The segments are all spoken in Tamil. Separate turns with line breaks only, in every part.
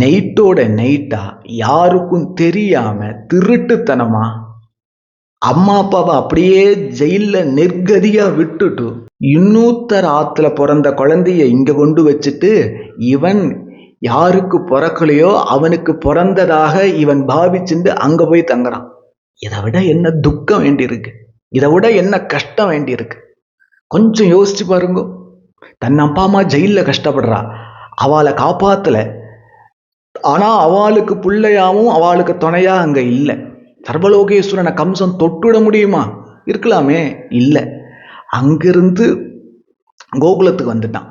நைட்டோட நைட்டா யாருக்கும் தெரியாம திருட்டுத்தனமா அம்மா அப்பாவை அப்படியே ஜெயில நிர்கதியா விட்டுட்டு இன்னொருத்தர் ஆத்துல பிறந்த குழந்தைய இங்க கொண்டு வச்சுட்டு இவன் யாருக்கு பிறக்கலையோ அவனுக்கு பிறந்ததாக இவன் பாவிச்சுட்டு அங்க போய் தங்குறான். இதை விட என்ன துக்கம் வேண்டியிருக்கு, இதை விட என்ன கஷ்டம் வேண்டியிருக்கு? கொஞ்சம் யோசிச்சு பாருங்க. தன் அப்பா அம்மா ஜெயில கஷ்டப்படுறா, அவளை காப்பாத்தல, ஆனா அவளுக்கு பிள்ளையாவும் அவளுக்கு துணையா அங்க இல்லை. சர்வலோகேஸ்வரனை கம்சன் தொட்டுவிட முடியுமா? இருக்கலாமே, இல்லை. அங்கிருந்து கோகுலத்துக்கு வந்துட்டான்.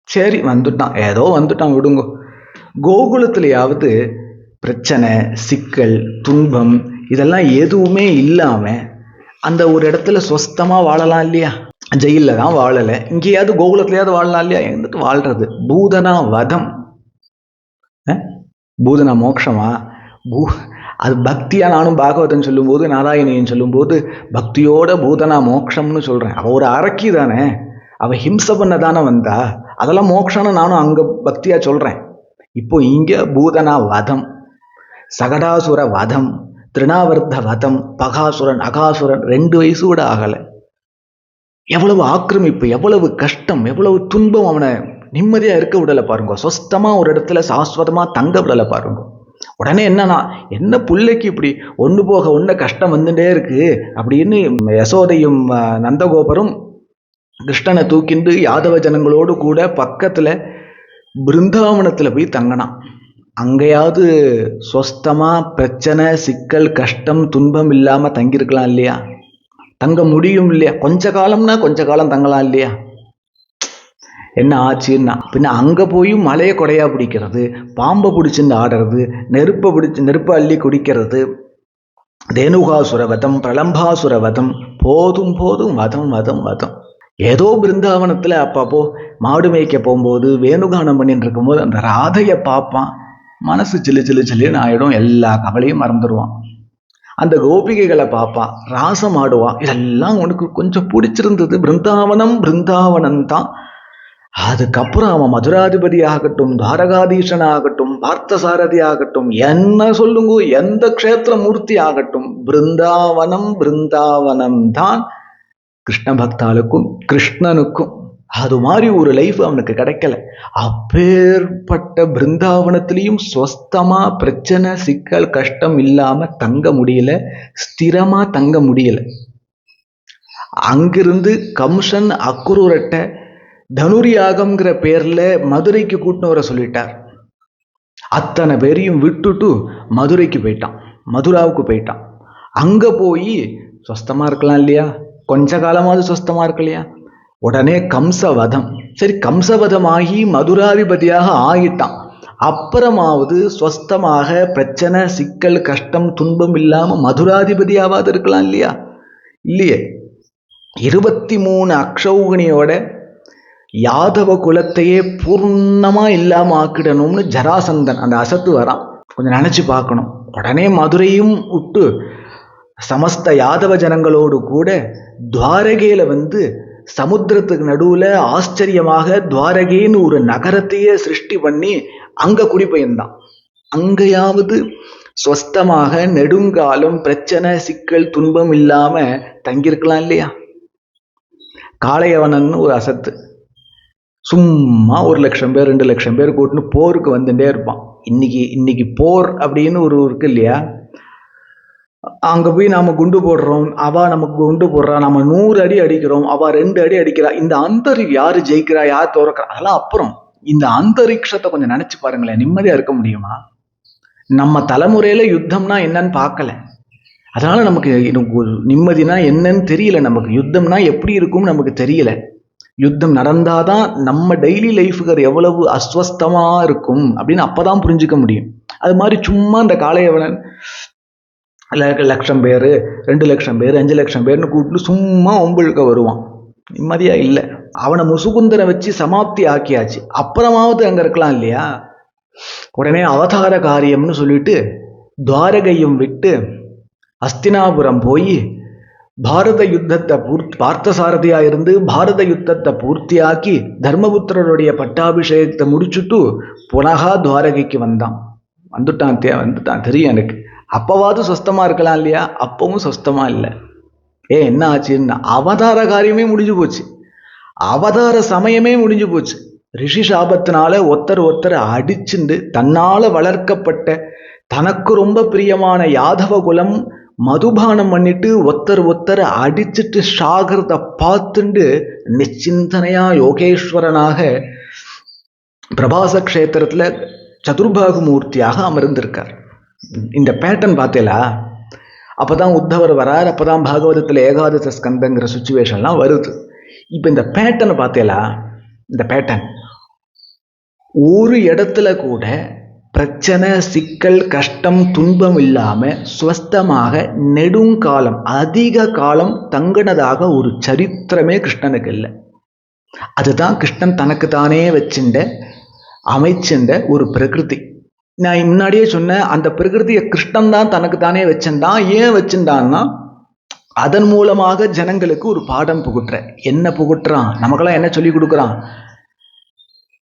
சரி வந்துட்டான், ஏதோ வந்துட்டான், விடுங்க. கோகுலத்திலேயாவது பிரச்சனை, சிக்கல், துன்பம் இதெல்லாம் எதுவுமே இல்லாம அந்த ஒரு இடத்துல சொஸ்தமா வாழலாம் இல்லையா? ஜெயில தான் வாழலை, இங்கேயாவது கோகுலத்திலேயாவது வாழலாம் இல்லையா? எங்கிட்டு வாழ்றது? பூதனா வதம், பூதனா மோட்சமா? அது பக்தியா? நானும் பாகவதன் சொல்லும்போது, நாராயணியன் சொல்லும்போது பக்தியோட பூதனா மோட்சம்னு சொல்றேன். அவ ஒரு அரக்கி தானே, அவ ஹிம்சை பண்ண தானே வந்தா, அதெல்லாம் மோட்சம்னு நானும் அங்க பக்தியா சொல்றேன். இப்போ இங்க பூதனா வதம், சகடாசுர வதம், திருணாவர்த்த வதம், பகாசுரன் அகாசுரன் 2 வயசு கூட ஆகலை. எவ்வளவு ஆக்கிரமிப்பு, எவ்வளவு கஷ்டம், எவ்வளவு துன்பம். அவனை நிம்மதியா இருக்க விடலை பாருங்க, சொஸ்தமா ஒரு இடத்துல சாஸ்வதமா தங்க விடலை பாருங்க. உடனே என்னன்னா, என்ன பிள்ளைக்கு இப்படி ஒன்று போக ஒன்று கஷ்டம் வந்துட்டே இருக்கு அப்படின்னு யசோதையும் நந்தகோபரும் கிருஷ்ணனை தூக்கிண்டு யாதவ ஜனங்களோடு கூட பக்கத்துல பிருந்தாவனத்துல போய் தங்கினான். அங்கேயாவது சொஸ்தமா பிரச்சனை, சிக்கல், கஷ்டம், துன்பம் இல்லாம தங்கியிருக்கலாம் இல்லையா? தங்க முடியும் இல்லையா? கொஞ்ச காலம்னா கொஞ்ச காலம் தங்கலாம் இல்லையா? என்ன ஆச்சுன்னா, பின்ன அங்க போய் மலையை கொடையா பிடிக்கிறது, பாம்பை பிடிச்சிருந்து ஆடுறது, நெருப்பை அள்ளி குடிக்கிறது, தேனுகாசுர வதம், பிரலம்பாசுர வதம், போதும் போதும் வதம் வதம் வதம். ஏதோ பிருந்தாவனத்துல அப்பப்போ மாடு மேய்க்க போகும்போது வேணுகானம் பண்ணிட்டு இருக்கும்போது அந்த ராதையை பார்ப்பான், மனசு சில்லு சில்லு சில்லுன்னு ஆயிடும், எல்லா கவலையும் மறந்துடுவான். அந்த கோபிகைகளை பார்ப்பான், ராசம் ஆடுவான், இதெல்லாம் உனக்கு கொஞ்சம் பிடிச்சிருந்தது. பிருந்தாவனம் தான். அதுக்கப்புறம் அவன் மதுராதிபதி ஆகட்டும், துவாரகாதீசன் ஆகட்டும், பார்த்தசாரதி ஆகட்டும், என்ன சொல்லுங்க, எந்த க்ஷேத்திர மூர்த்தி ஆகட்டும், பிருந்தாவனம் தான் கிருஷ்ண பக்தாளுக்கும் கிருஷ்ணனுக்கும். அது மாதிரி ஒரு லைஃப் அவனுக்கு கிடைக்கல. அப்பேற்பட்ட பிருந்தாவனத்திலையும் ஸ்வஸ்தமா பிரச்சனை, சிக்கல், கஷ்டம் இல்லாம தங்க முடியல, ஸ்திரமா தங்க முடியல. அங்கிருந்து கம்சன் அக்ரூரட்ட தனுரியாகம்ங்கிற பேர்ல மதுரைக்கு கூட்டின்னு வர சொல்லிட்டார். அத்தனை பேரையும் விட்டுட்டு மதுரைக்கு போயிட்டான், மதுராவுக்கு போயிட்டான். அங்க போய் சொஸ்தமா இருக்கலாம் இல்லையா? கொஞ்ச காலமாவது சொஸ்தமா இருக்கு இல்லையா? உடனே கம்சவதம். சரி, கம்சவதமாகி மதுராதிபதியாக ஆகிட்டான். அப்புறமாவது சொஸ்தமாக பிரச்சனை, சிக்கல், கஷ்டம், துன்பம் இல்லாம மதுராதிபதியாவது இருக்கலாம் இல்லையா? இல்லையே. 23 அக்ஷௌகிணியோட யாதவ குலத்தையே பூர்ணமா இல்லாம ஆக்கிடணும்னு ஜராசந்தன் அந்த அசத்து வரான். கொஞ்சம் நினைச்சு பார்க்கணும். உடனே மதுரையும் விட்டு சமஸ்த யாதவ ஜனங்களோடு கூட துவாரகையில சமுத்திரத்துக்கு நடுவுல ஆச்சரியமாக துவாரகைன்னு ஒரு நகரத்தையே சிருஷ்டி பண்ணி அங்க குடிபெயர்ந்தான். அங்கேயாவது சொஸ்தமாக நெடுங்காலம் பிரச்சனை, சிக்கல், துன்பம் இல்லாம தங்கியிருக்கலாம் இல்லையா? காளையவனன் ஒரு அசத்து சும்மா 1,00,000 பேர் 2,00,000 பேர் கூட்டின்னு போருக்கு வந்துட்டே இருப்பான். இன்னைக்கு போர் அப்படின்னு ஒரு இருக்கு இல்லையா? அங்க போய் நாம குண்டு போடுறோம், அவ நமக்கு குண்டு போடுறா, நம்ம 100 அடி அடிக்கிறோம், அவ 2 அடி அடிக்கிறா. இந்த யாரு ஜெயிக்கிறா, யார் தோறக்கிறா, அதெல்லாம் அப்புறம். இந்த அந்தரிக்ஷத்தை கொஞ்சம் நினைச்சு பாருங்களேன், நிம்மதியா இருக்க முடியுமா? நம்ம தலைமுறையில யுத்தம்னா என்னன்னு பார்க்கல, அதனால நமக்கு நிம்மதினா என்னன்னு தெரியல. நமக்கு யுத்தம்னா எப்படி இருக்கும்னு நமக்கு தெரியல. யுத்தம் நடந்தாதான் நம்ம டெய்லி லைஃபுக்கு எவ்வளவு அஸ்வஸ்தமா இருக்கும் அப்படின்னு அப்பதான் புரிஞ்சுக்க முடியும். அது மாதிரி சும்மா இந்த காளையவனன் 1,00,000 பேர் 2,00,000 பேர் 5,00,000 பேர்னு கூப்பிட்டு சும்மா ஒம்பிழுக்க வருவான். நிம்மதியா இல்லை. அவனை முசுகுந்தரை வச்சு சமாப்தி ஆக்கியாச்சு, அப்புறமாவது அங்க இருக்கலாம் இல்லையா? உடனே அவதார காரியம்னு சொல்லிட்டு துவாரகையும் விட்டு அஸ்தினாபுரம் போய் பாரத யுத்தத்தை பார்த்தசாரதியா இருந்து பாரத யுத்தத்தை பூர்த்தியாக்கி தர்மபுத்திரருடைய பட்டாபிஷேகத்தை முடிச்சுட்டு புனகா துவாரகைக்கு வந்துட்டான் தெரியும் எனக்கு. அப்பவாவது சொஸ்தமா இருக்கலாம் இல்லையா? அப்பவும் சொஸ்தமா இல்லை. என்ன ஆச்சுன்னா அவதார காரியமே முடிஞ்சு போச்சு, அவதார சமயமே முடிஞ்சு போச்சு. ரிஷி சாபத்தினால ஒருத்தர் அடிச்சுண்டு தன்னால வளர்க்கப்பட்ட தனக்கு ரொம்ப பிரியமான யாதவ குலம் மதுபானம் பண்ணிட்டு ஒருத்தர் அடிச்சுட்டு சாகிறத பார்த்துண்டு நிச்சிந்தனையா யோகேஸ்வரனாக பிரபாச கஷேத்திரத்துல சதுர்பாகு மூர்த்தியாக அமர்ந்திருக்கார். இந்த பேட்டர்ன் பார்த்தேலா? அப்பதான் உத்தவர் வரார், அப்பதான் பாகவதத்துல ஏகாதச ஸ்கந்தங்கிற சுச்சுவேஷன்லாம் வருது. இப்ப இந்த பேட்டர்னை பார்த்தேலா? இந்த பேட்டர்ன் ஒரு இடத்துல கூட பிரச்சனை, சிக்கல், கஷ்டம், துன்பம் இல்லாம ஸ்வஸ்தமாக நெடுங்காலம் அதிக காலம் தங்கினதாக ஒரு சரித்திரமே கிருஷ்ணனுக்கு இல்லை. அதுதான் கிருஷ்ணன் தனக்கு தானே அமைச்சின்ற ஒரு பிரகிருதி. நான் முன்னாடியே சொன்னேன், அந்த பிரகிருதியை கிருஷ்ணன் தான் தனக்கு தானே வச்சிருந்தான். ஏன் வச்சிருந்தான்னா அதன் மூலமாக ஜனங்களுக்கு ஒரு பாடம் புகுட்டுற. என்ன புகுட்டுறான்? நமக்கெல்லாம் என்ன சொல்லி கொடுக்குறான்?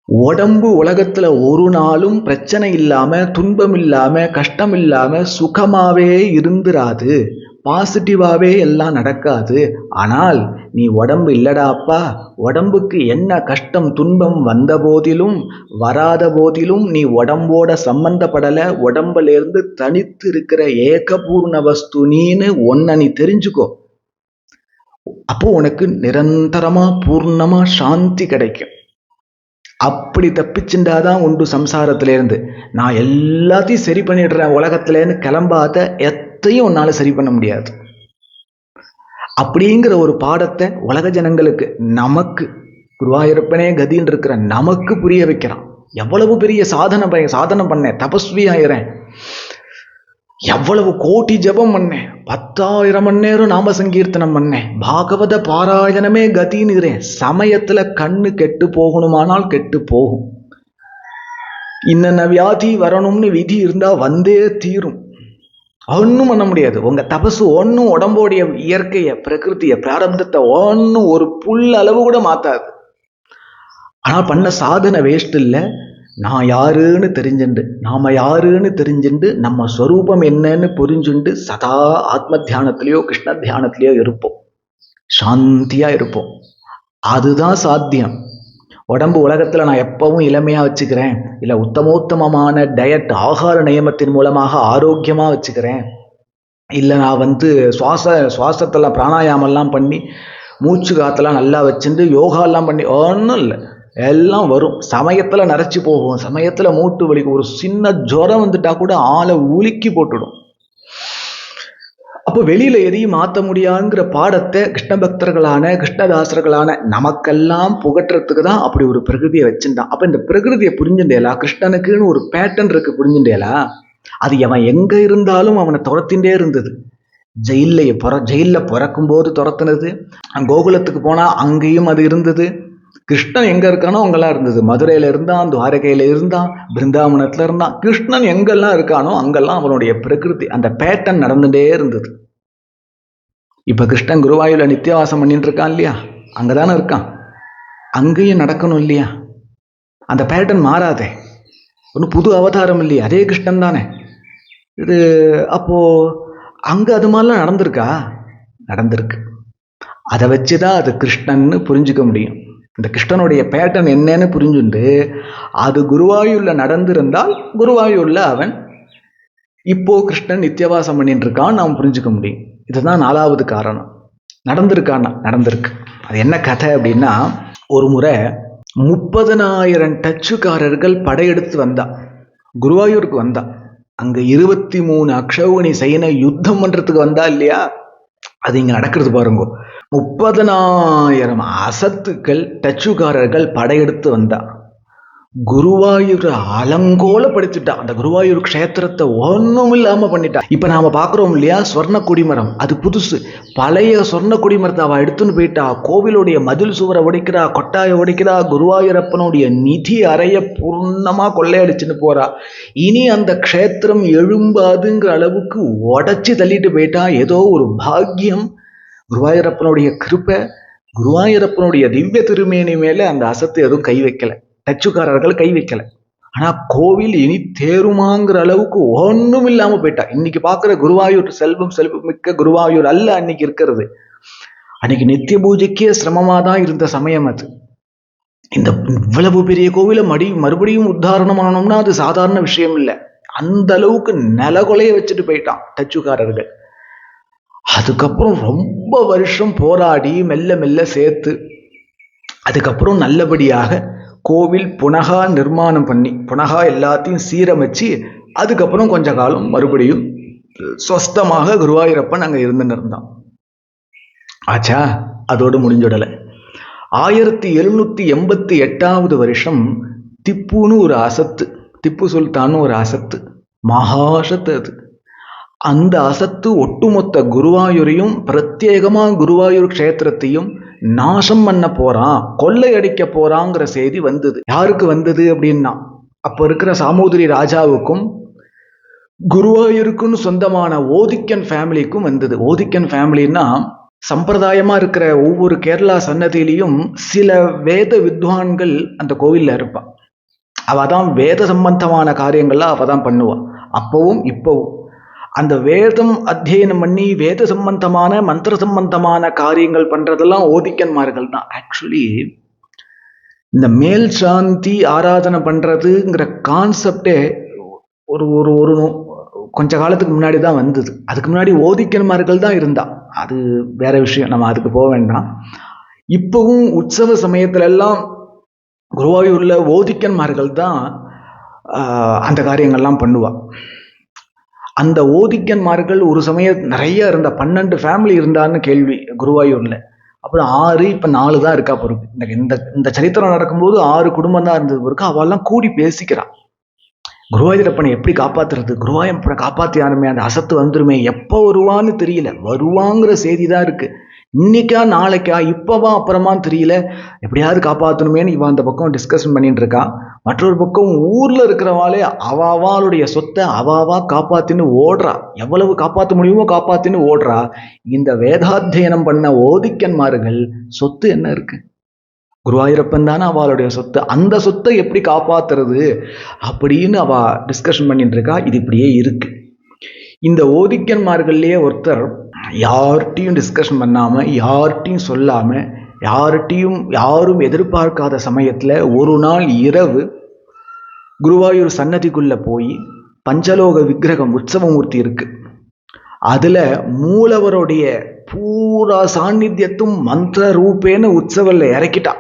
உடம்பு உலகத்துல ஒரு நாளும் பிரச்சனை இல்லாம, துன்பம் இல்லாம, கஷ்டம் இல்லாம சுகமாவே இருந்துராது, பாசிட்டிவாவே எல்லாம் நடக்காது. ஆனால் நீ உடம்பு இல்லடாப்பா, உடம்புக்கு என்ன கஷ்டம் துன்பம் வந்த போதிலும் வராத போதிலும் நீ உடம்போட சம்பந்தப்படலை, உடம்புல இருந்து தனித்து இருக்கிற ஏகபூர்ண வஸ்து நீன்னு ஒன்ன நீ தெரிஞ்சுக்கோ. அப்போ உனக்கு நிரந்தரமா பூர்ணமா சாந்தி கிடைக்கும். அப்படி தப்பிச்சுண்டாதான் உண்டு சம்சாரத்திலேருந்து. நான் எல்லாத்தையும் சரி பண்ணிடுறேன் உலகத்திலேருந்து கிளம்பாத எத்தையும் உன்னால சரி பண்ண முடியாது. அப்படிங்கிற ஒரு பாடத்தை உலக ஜனங்களுக்கு, நமக்கு குருவாயூரப்பனே கதின்னு இருக்கிற நமக்கு புரிய வைக்கிறான். எவ்வளவு பெரிய சாதனை பண்ணேன், தபஸ்வி ஆயிரேன், எவ்வளவு கோடி ஜபம் பண்ணேன், 10,000 மணி நேரம் நாம சங்கீர்த்தனம் பண்ணேன், பாகவத பாராயணமே கதின்னுகிறேன். சமயத்துல கண்ணு கெட்டு போகணுமானால் கெட்டு போகும். இன்னென்ன வியாதி வரணும்னு விதி இருந்தா வந்தே தீரும். ஒன்றும் பண்ண முடியாது. உங்க தபசு ஒன்றும் உடம்போடைய இயற்கைய, பிரகிருத்திய, பிராரப்தத்தை ஒன்றும் ஒரு புல் அளவு கூட மாத்தாது. ஆனால் பண்ண சாதனை வேஸ்ட் இல்லை. நான் யாருன்னு தெரிஞ்சுண்டு, நாம யாருன்னு தெரிஞ்சுண்டு, நம்ம ஸ்வரூபம் என்னன்னு புரிஞ்சுண்டு சதா ஆத்ம தியானத்திலேயோ கிருஷ்ண தியானத்திலேயோ இருப்போம், சாந்தியா இருப்போம். அதுதான் சாத்தியம். உடம்பு உலகத்துல நான் எப்பவும் இளமையா வச்சுக்கிறேன், இல்ல உத்தமோத்தமமான டயட் ஆகார நியமத்தின் மூலமாக ஆரோக்கியமா வச்சுக்கிறேன், இல்ல நான் சுவாசத்தெல்லாம் பிராணாயாமெல்லாம் பண்ணி மூச்சு காத்தெல்லாம் நல்லா வச்சுட்டு யோகாலாம் பண்ணி, ஒன்றும் இல்லை. எல்லாம் வரும். சமயத்துல நரைச்சி போகும், சமயத்துல மூட்டு வலிக்கும், ஒரு சின்ன ஜுரம் வந்துட்டா கூட ஆளை உலுக்கி போட்டுடும். அப்போ வெளியில எதையும் மாற்ற முடியாதுங்கிற பாடத்தை கிருஷ்ண பக்தர்களான கிருஷ்ணதாசர்களான நமக்கெல்லாம் புகட்டுறதுக்கு தான் அப்படி ஒரு பிரகிருதியை வச்சுட்டான். அப்ப இந்த பிரகிருதியை புரிஞ்சுட்டேலா? கிருஷ்ணனுக்குன்னு ஒரு பேட்டர்ன் இருக்கு, புரிஞ்சுட்டேலா? அது அவன் எங்க இருந்தாலும் அவனை துரத்தின்றே இருந்தது. ஜெயில்ல பிறக்கும் போது துரத்துனது, கோகுலத்துக்கு போனா அங்கேயும் அது இருந்தது. கிருஷ்ணன் எங்க இருக்கானோ அங்கெல்லாம் இருந்தது. மதுரையில இருந்தான், துவாரகையில இருந்தான், பிருந்தாவனத்துல இருந்தான். கிருஷ்ணன் எங்கெல்லாம் இருக்கானோ அங்கெல்லாம் அவனுடைய பிரகிருதி, அந்த பேட்டர்ன் நடந்துட்டே இருந்தது. இப்ப கிருஷ்ணன் குருவாயூர்ல நித்தியவாசம் பண்ணிட்டு இருக்கான் இல்லையா? அங்கதானே இருக்கான். அங்கேயும் நடக்கணும் இல்லையா? அந்த பேட்டர்ன் மாறாதே. ஒன்றும் புது அவதாரம் இல்லையா? அதே கிருஷ்ணன் தானே இது. அப்போ அங்க அது மாதிரிலாம் நடந்திருக்கு. அதை வச்சுதான் அது கிருஷ்ணன்னு புரிஞ்சுக்க முடியும். இந்த கிருஷ்ணனுடைய பேட்டர்ன் என்னன்னு புரிஞ்சுண்டு அது குருவாயூர்ல நடந்திருந்தால் குருவாயூர்ல அவன் இப்போ கிருஷ்ணன் நித்தியவாசம் பண்ணிட்டு இருக்கான் நாம் புரிஞ்சுக்க முடியும். இதுதான் 4வது காரணம். நடந்திருக்கு. அது என்ன கதை அப்படின்னா, ஒரு முறை 30,000 டச்சுக்காரர்கள் படையெடுத்து வந்தா, குருவாயூருக்கு வந்தா. அங்க 23 அக்ஷௌகிணி சைன யுத்தம் பண்றதுக்கு வந்தா இல்லையா? அது இங்க நடக்கிறது பாருங்க. 30,000 அசத்துக்கள் டச்சுக்காரர்கள் படையெடுத்து வந்தா. குருவாயூர் அலங்கோலப்படுத்திட்டா. அந்த குருவாயூர் க்ஷேத்திரத்தை ஒன்றும் இல்லாம பண்ணிட்டா. இப்ப நாம பாக்குறோம் இல்லையா, சொர்ண கொடிமரம், அது புதுசு. பழைய சொர்ண கொடிமரத்தை அவ எடுத்துன்னு போயிட்டா. கோவிலுடைய மதில் சுவரை உடைக்கிறா, கொட்டாயை உடைக்கிறா, குருவாயூரப்பனுடைய நிதி அறைய பூர்ணமா கொள்ளையடிச்சுன்னு போறா. இனி அந்த க்ஷேத்திரம் எழும்பாதுங்கிற அளவுக்கு உடைச்சு தள்ளிட்டு போயிட்டா. ஏதோ ஒரு பாக்கியம் குருவாயூரப்பனுடைய கிருபை, குருவாயூரப்பனுடைய திவ்ய திருமேனி மேல அந்த அசத்து எதுவும் கை வைக்கல, டச்சுக்காரர்கள் கை வைக்கல. ஆனா கோவில் இனி தேருமாங்கிற அளவுக்கு ஒன்றும் இல்லாம போயிட்டா. இன்னைக்கு பாக்குற குருவாயூர் செல்வம் மிக்க குருவாயூர் அல்ல அன்னைக்கு இருக்கிறது. அன்னைக்கு நித்திய பூஜைக்கே சிரமமா தான் இருந்த சமயம் அது. இந்த இவ்வளவு பெரிய கோவிலை மறுபடியும் உத்தாரணம் பண்ணணும்னா அது சாதாரண விஷயம் இல்லை. அந்த அளவுக்கு நிலகொலைய வச்சுட்டு போயிட்டான் டச்சுக்காரர்கள். அதுக்கப்புறம் ரொம்ப வருஷம் போராடி மெல்ல மெல்ல சேர்த்து அதுக்கப்புறம் நல்லபடியாக கோவில் புனகா நிர்மாணம் பண்ணி புனகா எல்லாத்தையும் சீரமைச்சு அதுக்கப்புறம் கொஞ்ச காலம் மறுபடியும் சொஸ்தமாக குருவாயூரப்பன் அங்க இருந்துன்னு இருந்தான். ஆச்சா, அதோடு முடிஞ்சுடலை. 1788 வருஷம் திப்புன்னு ஒரு அசத்து, திப்பு சுல்தான் ஒரு அசத்து, மகாசத்து. அது அந்த அசத்து ஒட்டுமொத்த குருவாயூரையும் பிரத்யேகமா குருவாயூர் க்ஷேத்திரத்தையும் நாசம் பண்ண போறான், கொள்ளையடிக்க போறாங்கிற செய்தி வந்தது. யாருக்கு வந்தது அப்படின்னா, அப்ப இருக்கிற சாமூதிரி ராஜாவுக்கும் குருவாயூருக்குன்னு சொந்தமான ஓதிக்கன் ஃபேமிலிக்கும் வந்தது. ஓதிக்கன் ஃபேமிலின்னா சம்பிரதாயமா இருக்கிற ஒவ்வொரு கேரளா சன்னதியிலையும் சில வேத வித்வான்கள் அந்த கோவில்ல இருப்பான். அவதான் வேத சம்பந்தமான காரியங்கள்லாம் அவதான் பண்ணுவான். அப்பவும் இப்பவும் அந்த வேதம் அத்தியனம் பண்ணி வேத சம்பந்தமான மந்திர சம்பந்தமான காரியங்கள் பண்றதெல்லாம் ஓதிக்கன்மார்கள் தான். ஆக்சுவலி இந்த மேல் சாந்தி ஆராதனை பண்றதுங்கிற கான்செப்டே ஒரு ஒரு ஒரு கொஞ்ச காலத்துக்கு முன்னாடி தான் வந்தது. அதுக்கு முன்னாடி ஓதிக்கன்மார்கள் தான் இருந்தா, அது வேற விஷயம், நம்ம அதுக்கு போக வேண்டாம். இப்பவும் உற்சவ சமயத்துல எல்லாம் குருவாயூர்ல ஓதிக்கன்மார்கள் தான் அந்த காரியங்கள்லாம் பண்ணுவா. அந்த ஓதிக்கன்மார்கள் ஒரு சமயம் நிறைய இருந்தா, 12 ஃபேமிலி இருந்தான்னு கேள்வி குருவாயூர்ல. அப்புறம் 6, இப்ப 4 தான் இருக்கா பொறுப்பு. இந்த சரித்திரம் நடக்கும்போது 6 குடும்பம் தான் இருந்தது பொறுக்கு. அவெல்லாம் கூடி பேசிக்கிறான், குருவாயூரப்பனை எப்படி காப்பாத்துறது, குருவாயூரப்பனை காப்பாத்தியானுமே, அந்த அசத்து வந்துருமே, எப்போ வருவான்னு தெரியல, வருவாங்கிற செய்தி தான் இருக்கு, இன்னைக்கா நாளைக்கா இப்பவா அப்புறமான்னு தெரியல, எப்படியாவது காப்பாற்றணுமேன்னு இவன் அந்த பக்கம் டிஸ்கஷன் பண்ணிட்டு இருக்கான். மற்றொரு பக்கம் ஊர்ல இருக்கிறவாளே அவாவாளுடைய சொத்தை அவாவா காப்பாத்தின்னு ஓடுறா, எவ்வளவு காப்பாற்ற முடியுமோ காப்பாத்தின்னு ஓடுறா. இந்த வேதாத்தியனம் பண்ண ஓதிக்கன்மார்கள் சொத்து என்ன இருக்கு, குருவாயூரப்பன் தானே அவளுடைய சொத்து, அந்த சொத்தை எப்படி காப்பாத்துறது அப்படின்னு அவ டிஸ்கஷன் பண்ணிட்டு இருக்கா. இது இப்படியே இருக்கு. இந்த ஓதிக்கன்மார்கள்லயே ஒருத்தர் யார்கிட்டையும் டிஸ்கஷன் பண்ணாம, யார்கிட்டையும் சொல்லாம, யாரும் எதிர்பார்க்காத சமயத்துல ஒரு நாள் இரவு குருவாயூர் சன்னதிக்குள்ள போய் பஞ்சலோக விக்கிரகம் உற்சவமூர்த்தி இருக்கு, அதுல மூலவருடைய பூரா சாநித்தியத்தும் மந்திர ரூபேன உற்சவல்ல இறக்கிட்டா.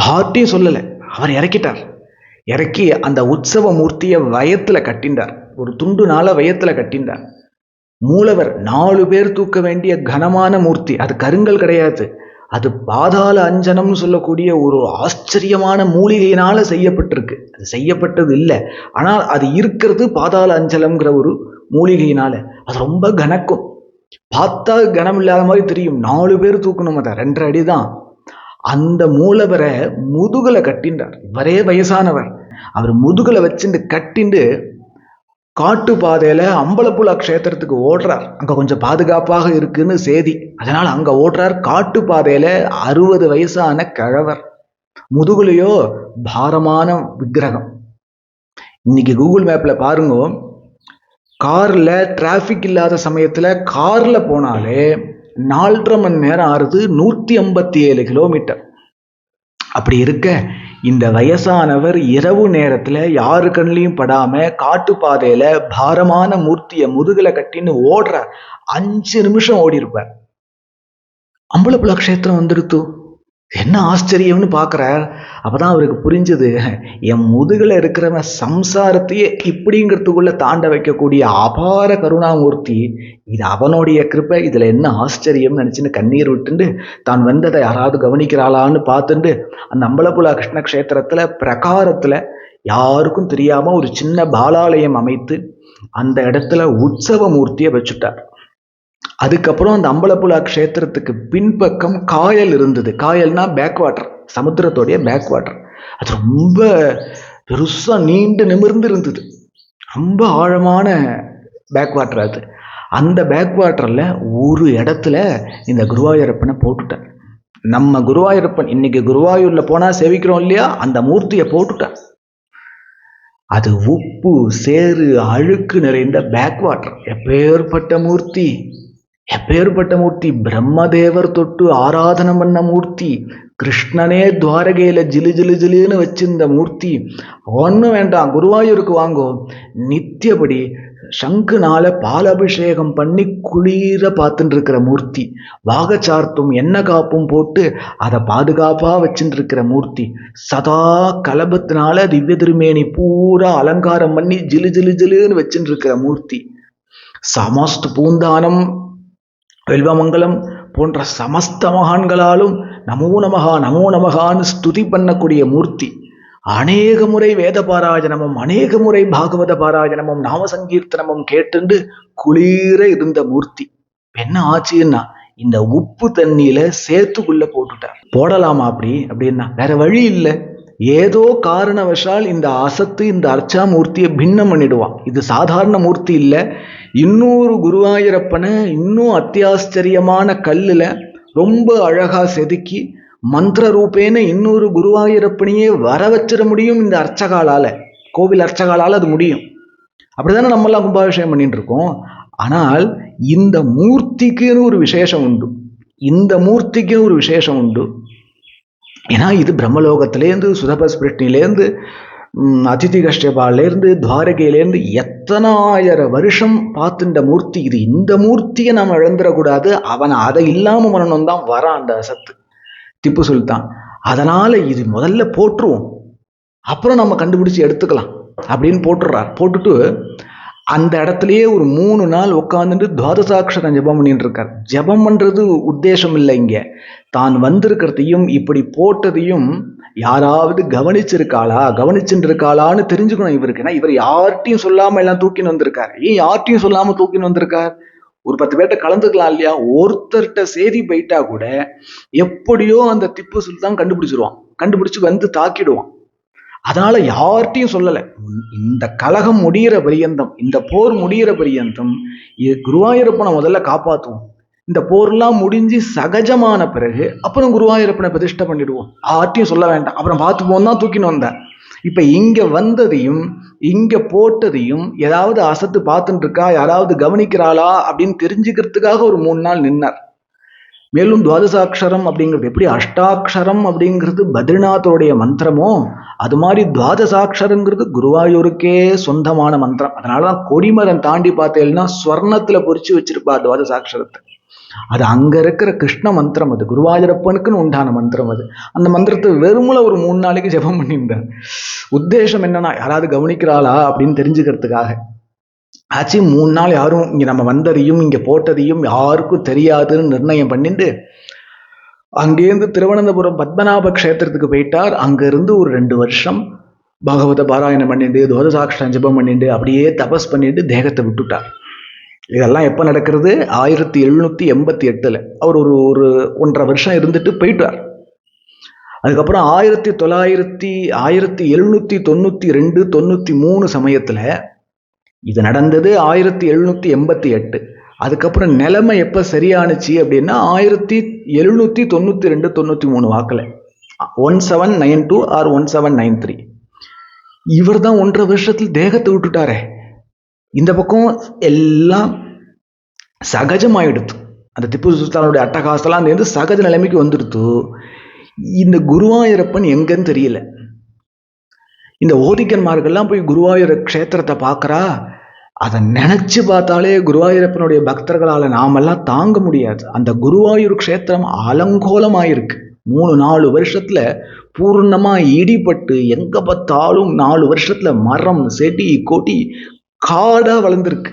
யார்ட்டையும் சொல்லல, அவர் இறக்கிட்டார். இறக்கி அந்த உற்சவ மூர்த்தியை வயத்துல கட்டின்றார், ஒரு துண்டுனால வயத்துல கட்டின்றார். மூலவர் 4 பேர் தூக்க வேண்டிய கனமான மூர்த்தி, அது கருங்கல் கிடையாது, அது பாதாள அஞ்சனம்னு சொல்லக்கூடிய ஒரு ஆச்சரியமான மூலிகையினால செய்யப்பட்டிருக்கு. அது செய்யப்பட்டது இல்லை, ஆனால் அது இருக்கிறது பாதாள அஞ்சலம்ங்கிற ஒரு மூலிகையினால. அது ரொம்ப கனக்கும், பார்த்தா கனம் இல்லாத மாதிரி தெரியும். 4 பேர் தூக்கணும், அதை 2 அடி தான். அந்த மூலவரை முதுகுல கட்டின்றார். இவரே வயசானவர், அவர் முதுகுல வச்சுட்டு கட்டிண்டு காட்டு பாதையில அம்பலப்புழா க்ஷேத்திரத்துக்கு ஓடுறார். அங்க கொஞ்சம் பாதுகாப்பாக இருக்குன்னு செய்தி, அதனால அங்க ஓடுறார். காட்டு பாதையில 60 வயசான கிழவர், முதுகுலையோ பாரமான விக்கிரகம். இன்னைக்கு கூகுள் மேப்ல பாருங்க, கார்ல டிராபிக் இல்லாத சமயத்துல கார்ல போனாலே 4.5 மணி நேரம் ஆறுது, 157 கிலோமீட்டர். அப்படி இருக்க இந்த வயசானவர் இரவு நேரத்துல யாரு கண்ணிலையும் படாம காட்டு பாதையில பாரமான மூர்த்திய முதுகுல கட்டின்னு ஓடுற. 5 நிமிஷம் ஓடி இருப்பார். அம்பலப்புழா க்ஷேத்திரம் வந்துடுத்து, என்ன ஆச்சரியம்னு பாக்குறார். அப்பதான் அவருக்கு புரிஞ்சது, என் முதுகுல இருக்கிறவன் சம்சாரத்தையே இப்படிங்கிறதுக்குள்ள தாண்ட வைக்கக்கூடிய அபார கருணாமூர்த்தி, இது அவனுடைய கிருப்பை, இதுல என்ன ஆச்சரியம்னு நினைச்சுன்னு கண்ணீர் விட்டுண்டு தான் வந்ததை யாராவது கவனிக்கிறாளான்னு பார்த்துட்டு அந்த அம்பலப்புழா கிருஷ்ண க்ஷேத்திரத்துல பிரகாரத்துல யாருக்கும் தெரியாம ஒரு சின்ன பாலாலயம் அமைத்து அந்த இடத்துல உற்சவ மூர்த்தியை வச்சுட்டார். அதுக்கப்புறம் அந்த அம்பலப்புழா க்ஷேத்திரத்துக்கு பின்பக்கம் காயல் இருந்தது. காயல்னா பேக் வாட்டர், சமுத்திரத்தோடைய பேக் வாட்டர். அது ரொம்ப பெருசா நீண்டு நிமிர்ந்து இருந்தது, ரொம்ப ஆழமான பேக் வாட்டர் அது. அந்த பேக் வாட்டரில் ஒரு இடத்துல இந்த குருவாயூரப்பனை போட்டுட்டார். நம்ம குருவாயூரப்பன் இன்னைக்கு குருவாயூரில் போனால் சேவிக்கிறோம் இல்லையா, அந்த மூர்த்தியை போட்டுட்டார். அது உப்பு சேறு அழுக்கு நிறைந்த பேக் வாட்டர். எப்பேற்பட்ட மூர்த்தி, எப்பேற்பட்ட மூர்த்தி! பிரம்மதேவர் தொட்டு ஆராதனை பண்ண மூர்த்தி, கிருஷ்ணனே துவாரகையில ஜிலு ஜிலு ஜிலுன்னு வச்சிருந்த மூர்த்தி. ஒன்றும் வேண்டாம், குருவாயூருக்கு வாங்கோ, நித்தியபடி சங்குனால பாலாபிஷேகம் பண்ணி குளிர பார்த்துட்டு இருக்கிற மூர்த்தி, வாகச்சார்த்தும் எண்ணெய் காப்பும் போட்டு அதை பாதுகாப்பா வச்சுட்டு இருக்கிற மூர்த்தி, சதா கலபத்தினால திவ்ய திருமேனி பூரா அலங்காரம் பண்ணி ஜிலு ஜிலு ஜிலுன்னு வச்சுட்டு இருக்கிற மூர்த்தி, சமஸ்த பூந்தானம் வெல்வமங்கலம் போன்ற சமஸ்த மகான்களாலும் நமோ நமகா நமோ நமகான்னு ஸ்துதி பண்ணக்கூடிய மூர்த்தி, அநேக முறை வேத பாராயணமும் அநேக முறை பாகவத பாராயணமும் நாம சங்கீர்த்தனமும் கேட்டுண்டு குளிர இருந்த மூர்த்தி என்ன ஆச்சுன்னா இந்த உப்பு தண்ணியில சேத்துக்குள்ள போட்டுட்டார். போடலாமா அப்படின்னா வேற வழி இல்லை. ஏதோ காரணவசால் இந்த அசத்து இந்த அர்ச்சா மூர்த்தியை பின்னம் பண்ணிடுவான். இது சாதாரண மூர்த்தி இல்லை. இன்னொரு குருவாயூரப்பனை இன்னும் அத்தியாச்சரியமான கல்லுல ரொம்ப அழகா செதுக்கி மந்திர ரூபேன இன்னொரு குருவாயூரப்பனையே வர வச்சிட முடியும் இந்த அர்ச்சகாலால, கோவில் அர்ச்சகாலால அது முடியும். அப்படிதானே நம்மெல்லாம் கும்பாபிஷேகம் பண்ணிட்டு இருக்கோம். ஆனால் இந்த மூர்த்திக்குன்னு ஒரு விசேஷம் உண்டு, இந்த மூர்த்திக்குன்னு ஒரு விசேஷம் உண்டு. ஏன்னா இது பிரம்மலோகத்திலேருந்து சுதபஸ்பிருஷ்டிலேருந்து அதிதி கஷ்யபாலேருந்து துவாரகையிலேருந்து எத்தனாயிரம் வருஷம் பார்த்துட்ட மூர்த்தி இது. இந்த மூர்த்தியை நம்ம இழந்துடக்கூடாது. அவன் அதை இல்லாம பண்ணணும் தான் வரான் அந்த அசத்து திப்பு சுல்தான். அதனால இது முதல்ல போட்டுருவோம், அப்புறம் நம்ம கண்டுபிடிச்சு எடுத்துக்கலாம் அப்படின்னு போட்டுடுறார். போட்டுட்டு அந்த இடத்துலயே ஒரு 3 நாள் உட்காந்துட்டு துவாதசாட்சரம் ஜபம் பண்ணிட்டு இருக்கார். ஜபம் பண்றது உத்தேசம் இல்லை, இங்க தான் வந்திருக்கிறதையும் இப்படி போட்டதையும் யாராவது கவனிச்சுட்டு இருக்காளான்னு தெரிஞ்சுக்கணும் இவருக்கு. ஏன்னா இவர் யார்கிட்டையும் சொல்லாம எல்லாம் தூக்கின்னு வந்திருக்காரு. ஏன் யார்கிட்டையும் சொல்லாம தூக்கின்னு வந்திருக்கார்? ஒரு 10 பேர்ட்ட கலந்துக்கலாம் இல்லையா? ஒருத்தர்கிட்ட செய்தி போயிட்டா கூட எப்படியோ அந்த திப்பு சுல்தான் கண்டுபிடிச்சிருவான், கண்டுபிடிச்சு வந்து தாக்கிடுவான். அதனால யார்கிட்டையும் சொல்லலை. இந்த கலகம் முடிகிற பரியந்தம், இந்த போர் முடிகிற பரியந்தம் குருவாயூரப்பனை முதல்ல காப்பாற்றுவோம். இந்த போர்லாம் முடிஞ்சு சகஜமான பிறகு அப்புறம் குருவாயூரப்பனை பிரதிஷ்டை பண்ணிடுவோம், யார்கிட்டையும் சொல்ல வேண்டாம், அப்புறம் பார்த்துப்போம் தான் தூக்கின்னு வந்தார். இப்ப இங்க வந்ததையும் இங்க போட்டதையும் ஏதாவது அசத்து பார்த்துட்டு இருக்கா, யாராவது கவனிக்கிறாளா அப்படின்னு தெரிஞ்சுக்கிறதுக்காக ஒரு 3 நாள் நின்னார். மேலும் துவாதசாட்சரம் அப்படிங்கிறது எப்படி அஷ்டாட்சரம் அப்படிங்கிறது பத்ரிநாத்தோடைய மந்திரமோ அது மாதிரி துவாதசாட்சரங்கிறது குருவாயூருக்கே சொந்தமான மந்திரம். அதனாலதான் கொடிமரம் தாண்டி பார்த்தேன்னா ஸ்வர்ணத்துல பொறிச்சு வச்சிருப்பா துவாதசாட்சரத்தை. அது அங்க இருக்கிற கிருஷ்ண மந்திரம், அது குருவாயூரப்பனுக்குன்னு உண்டான மந்திரம். அது அந்த மந்திரத்தை வெறுமல ஒரு 3 நாளைக்கு ஜெபம் பண்ணியிருந்தார். உத்தேசம் என்னன்னா யாராவது கவனிக்கிறாளா அப்படின்னு தெரிஞ்சுக்கிறதுக்காக ஆச்சு. 3 நாள் யாரும் இங்க நம்ம வந்ததையும் இங்க போட்டதையும் யாருக்கும் தெரியாதுன்னு நிர்ணயம் பண்ணிட்டு அங்கேருந்து திருவனந்தபுரம் பத்மநாப கஷேத்திரத்துக்கு போயிட்டார். அங்க இருந்து ஒரு 2 வருஷம் பாகவத பாராயணம் பண்ணிட்டு துவாதசாட்சரம் ஜெபம் பண்ணிட்டு அப்படியே தபஸ் பண்ணிட்டு தேகத்தை விட்டுட்டார். இதெல்லாம் எப்ப நடக்கிறது? 1788. அவர் ஒரு 1.5 வருஷம் இருந்துட்டு போயிட்டார். அதுக்கப்புறம் 1792 93 சமயத்துல இது நடந்தது 1788. அதுக்கப்புறம் நிலைமை எப்ப சரியானுச்சு அப்படின்னா 1792 93 வாக்குல 1792 or 1793. இவர் தான் 1.5 வருஷத்துல தேகத்தை விட்டுட்டாரே. இந்த பக்கம் எல்லாம் சகஜமாயிடுத்து. அந்த திப்பு சுல்தானுடைய அட்டகாசலாம் சேர்ந்து சகஜ நிலைமைக்கு வந்துடுத்து. இந்த குருவாயூரப்பன் எங்கன்னு தெரியல. இந்த ஓதிக்கன்மார்கள்லாம் போய் குருவாயூர க்ஷேத்திரத்தை பார்க்கறா. அதை நினைச்சு பார்த்தாலே குருவாயூரப்பனுடைய பக்தர்களால நாமெல்லாம் தாங்க முடியாது. அந்த குருவாயூர் க்ஷேத்திரம் அலங்கோலமாயிருக்கு. 3-4 வருஷத்துல பூர்ணமா இடிபட்டு எங்க பார்த்தாலும் 4 வருஷத்துல மரம் செடி கொடி காடா வளர்ந்துருக்கு.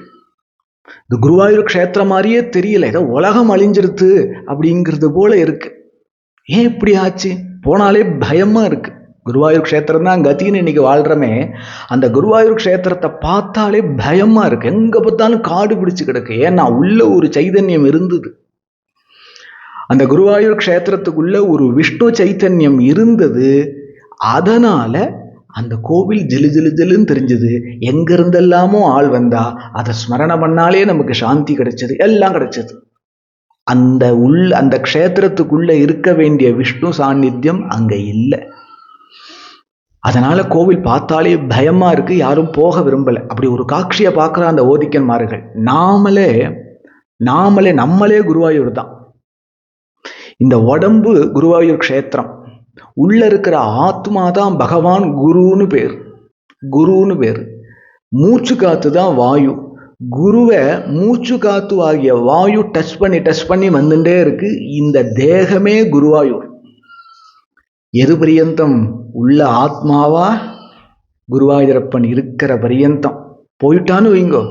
இந்த குருவாயூர் க்ஷேத்திரம் மாதிரியே தெரியல, ஏதோ உலகம் அழிஞ்சிருத்து அப்படிங்கிறது போல இருக்கு. ஏன் இப்படி ஆச்சு? போனாலே பயமா இருக்கு. குருவாயூர் க்ஷேத்திரம் தான் கத்தின்னு இன்னைக்கு வாழ்றமே. அந்த குருவாயூர் க்ஷேத்திரத்தை பார்த்தாலே பயமா இருக்கு. எங்க பார்த்தாலும் காடு பிடிச்சு கிடக்கு. ஏன்னா உள்ள ஒரு சைதன்யம் இருந்தது. அந்த குருவாயூர் க்ஷேத்திரத்துக்குள்ள ஒரு விஷ்ணு சைத்தன்யம் இருந்தது. அதனால அந்த கோவில் ஜிலு ஜிலு ஜிலுன்னு தெரிஞ்சது. எங்க இருந்தெல்லாமோ ஆள் வந்தா அதை ஸ்மரண பண்ணாலே நமக்கு சாந்தி கிடைச்சது, எல்லாம் கிடைச்சது. அந்த க்ஷேத்திரத்துக்குள்ள இருக்க வேண்டிய விஷ்ணு சாநித்தியம் அங்க இல்லை. அதனால கோவில் பார்த்தாலே பயமா இருக்கு, யாரும் போக விரும்பல. அப்படி ஒரு காட்சியை பார்க்குற அந்த ஓதிக்கன்மார்கள் நம்மளே குருவாயூர் தான். இந்த உடம்பு குருவாயூர் க்ஷேத்திரம், உள்ள இருக்கிற ஆத்மா தான் பகவான் குருன்னு பேர். மூச்சு காத்து தான் வாயு. குருவை மூச்சு காத்து ஆகிய வாயு டச் பண்ணி வந்துட்டே இருக்கு. இந்த தேகமே குருவாயூர். எது பரியந்தம்? உள்ள ஆத்மாவா குருவாயூரப்பன் இருக்கிற பரியந்தம். போயிட்டான்னு வைங்கோ,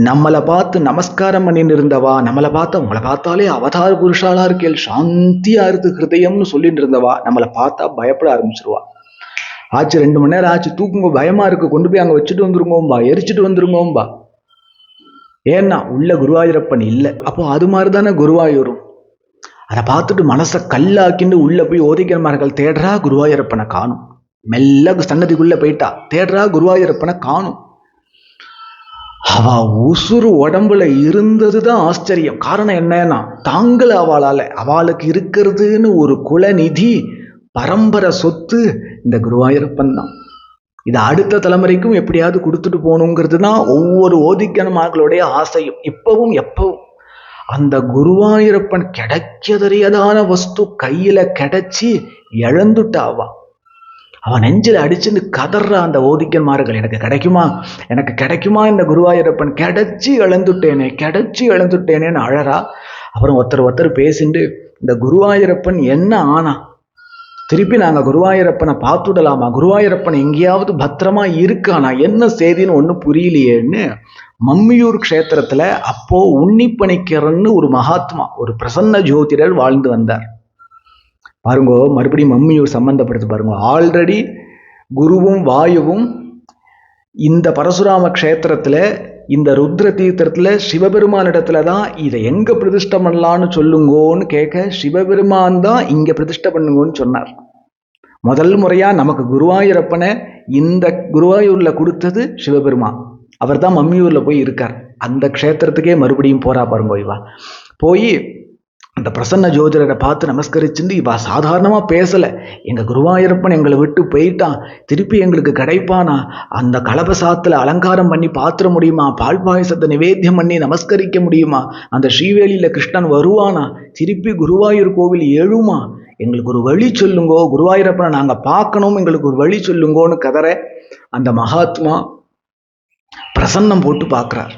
நம்மளை பார்த்து நமஸ்காரம் பண்ணிட்டு இருந்தவா, நம்மளை பார்த்து உங்களை பார்த்தாலே அவதார புருஷாலா இருக்கேள், சாந்தியா இருக்கு ஹிருதயம்னு சொல்லிட்டு இருந்தவா நம்மளை பார்த்தா பயப்பட ஆரம்பிச்சிருவா. ஆச்சு 2 மணி நேரம் ஆச்சு, தூக்குங்க, பயமா இருக்கு, கொண்டு போய் அங்க வச்சுட்டு வந்துருங்கோம்பா, எரிச்சுட்டு வந்துருங்கோம்பா. ஏன்னா உள்ள குருவாயூரப்பன் இல்லை. அப்போ அது மாதிரிதானே குருவாயூரும். அதை பார்த்துட்டு மனசை கல்லாக்கிண்டு உள்ள போய் ஓதிக்கிறமார்கள் தேடுறா, குருவாயூரப்பனை காணும். மெல்ல சன்னதிக்குள்ள போயிட்டா, தேடுறா, குருவாயூரப்பனை காணும். அவ உசுறு உடம்புல இருந்ததுதான் ஆச்சரியம். காரணம் என்னன்னா, தாங்கள அவளுக்கு இருக்கிறதுன்னு ஒரு குலநிதி, பரம்பரை சொத்து இந்த குருவாயூரப்பன் தான். இது அடுத்த தலைமுறைக்கும் எப்படியாவது கொடுத்துட்டு போகணுங்கிறது தான் ஒவ்வொரு ஓதிக்கன்மார்களுடைய ஆசையும். எப்பவும் அந்த குருவாயூரப்பன் கிடைக்கதறியதான வஸ்து கையில கிடைச்சி இழந்துட்டாவா. அவன் நெஞ்சில் அடிச்சுன்னு கதற அந்த ஓதிக்கன்மார்கள், எனக்கு கிடைக்குமா இந்த குருவாயூரப்பன், கிடைச்சி இழந்துட்டேனேன்னு அழறா. அப்புறம் ஒருத்தர் பேசிட்டு, இந்த குருவாயூரப்பன் என்ன ஆனா, திருப்பி நாங்கள் குருவாயூரப்பனை பார்த்துடலாமா, குருவாயூரப்பன் எங்கேயாவது பத்திரமா இருக்கானா, என்ன செய்தின்னு ஒன்றும் புரியலையேன்னு மம்மியூர் க்ஷேத்திரத்துல அப்போ உன்னிப்பணிக்கரன்னு ஒரு மகாத்மா, ஒரு பிரசன்ன ஜோதிடர் வாழ்ந்து வந்தார். பாருங்கோ, மறுபடியும் மம்மியூர் சம்பந்தப்படுத்து பாருங்க. ஆல்ரெடி குருவும் வாயுவும் இந்த பரசுராம க்ஷேத்திரத்துல, இந்த ருத்ர தீர்த்தத்துல சிவபெருமானிடத்துல தான் இதை எங்க பிரதிஷ்டை பண்ணலான்னு சொல்லுங்கோன்னு கேட்க, சிவபெருமான் தான் இங்க பிரதிஷ்டை பண்ணுங்கன்னு சொன்னார். முதல் முறையா நமக்கு குருவாயூரப்பனை இந்த குருவாயூர்ல கொடுத்தது சிவபெருமான். அவர் தான் மம்மியூர்ல போய் இருக்கார். அந்த க்ஷேத்திரத்துக்கே மறுபடியும் போறா பாருங்க. இவா போய் அந்த பிரசன்ன ஜோதிடரை பார்த்து நமஸ்கரிச்சுட்டு, இவா சாதாரணமா பேசல, எங்க குருவாயூரப்பன் எங்களை விட்டு போயிட்டான், திருப்பி எங்களுக்கு கிடைப்பானா, அந்த கலபசாத்துல அலங்காரம் பண்ணி பாத்திர முடியுமா, பால் பாயசத்தை நிவேத்தியம் பண்ணி நமஸ்கரிக்க முடியுமா, அந்த ஸ்ரீவேலியில கிருஷ்ணன் வருவானா, திருப்பி குருவாயூர் கோவில் எழுமா, எங்களுக்கு ஒரு வழி சொல்லுங்கோ, குருவாயூரப்பனை நாங்க பார்க்கணும், எங்களுக்கு ஒரு வழி சொல்லுங்கோன்னு கதற அந்த மகாத்மா பிரசன்னம் போட்டு பார்க்கிறார்.